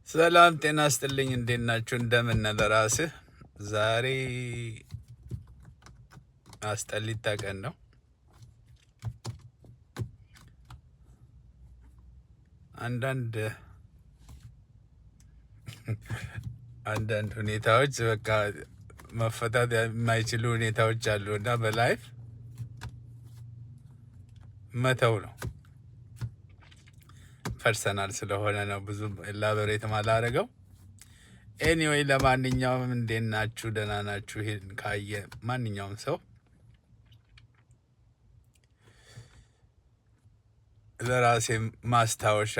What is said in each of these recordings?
ሰላም ጤና ይስጥልኝ። እንዴት ናችሁ? እንደምን ነህ? ለራስህ ዛሬ አስጠሊታ ቀን ነው። አንዳንድ ሁኔታዎች በቃ መፈታት የማይችሉ ሁኔታዎች አሉ እና በላይፍ መተው ነው። ፐርሰናል ስለሆነ ነው ብዙ ኤላቦሬት ማላረገው። ኤኒዌይ ለማንኛውም እንዴት ናችሁ? ደህና ናችሁ? ይሄን ካየ ማንኛውም ሰው ለራሴ ማስታወሻ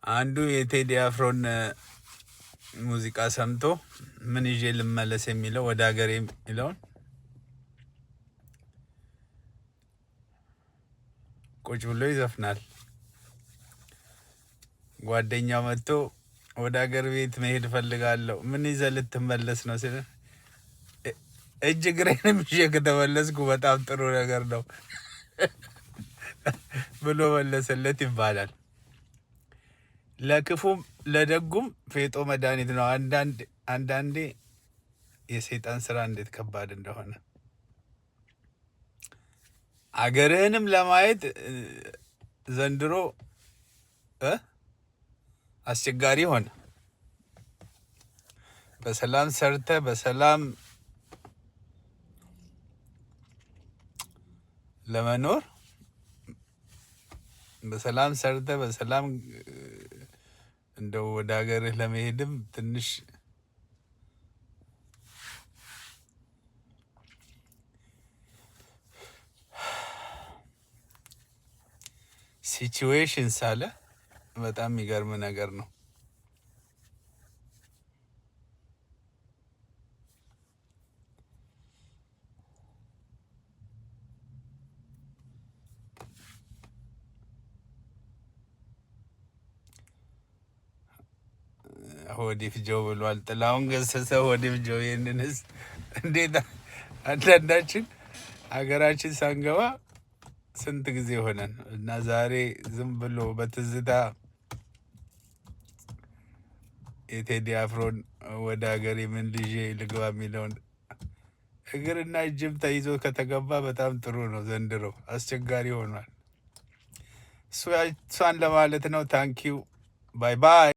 አንዱ የቴዲ አፍሮን ሙዚቃ ሰምቶ ምን ይዤ ልመለስ የሚለው ወደ ሀገሬ የሚለውን ቁጭ ብሎ ይዘፍናል። ጓደኛው መጥቶ ወደ ሀገር ቤት መሄድ ፈልጋለሁ፣ ምን ይዘህ ልትመለስ ነው ሲል እጅ እግሬንም ይዤ ከተመለስኩ በጣም ጥሩ ነገር ነው ብሎ መለሰለት ይባላል። ለክፉም ለደጉም ፌጦ መድኃኒት ነው። አንዳንዴ የሰይጣን ስራ እንዴት ከባድ እንደሆነ አገርህንም ለማየት ዘንድሮ አስቸጋሪ ሆነ። በሰላም ሰርተ በሰላም ለመኖር በሰላም ሰርተ በሰላም እንደው ወደ ሀገርህ ለመሄድም ትንሽ ሲቹዌሽን ሳለ በጣም የሚገርም ነገር ነው። ሆዴ ፍጀው ብሏል ጥላሁን ገሰሰ። ሆዴ ፍጀው። ይህንንስ እንዴት አንዳንዳችን ሀገራችን ሳንገባ ስንት ጊዜ ሆነን እና ዛሬ ዝም ብሎ በትዝታ የቴዲ አፍሮን ወደ ሀገሬ ምን ልዤ ልግባ የሚለውን እግርና እጅም ተይዞ ከተገባ በጣም ጥሩ ነው። ዘንድሮ አስቸጋሪ ሆኗል። እሷን ለማለት ነው። ታንኪዩ ባይ ባይ።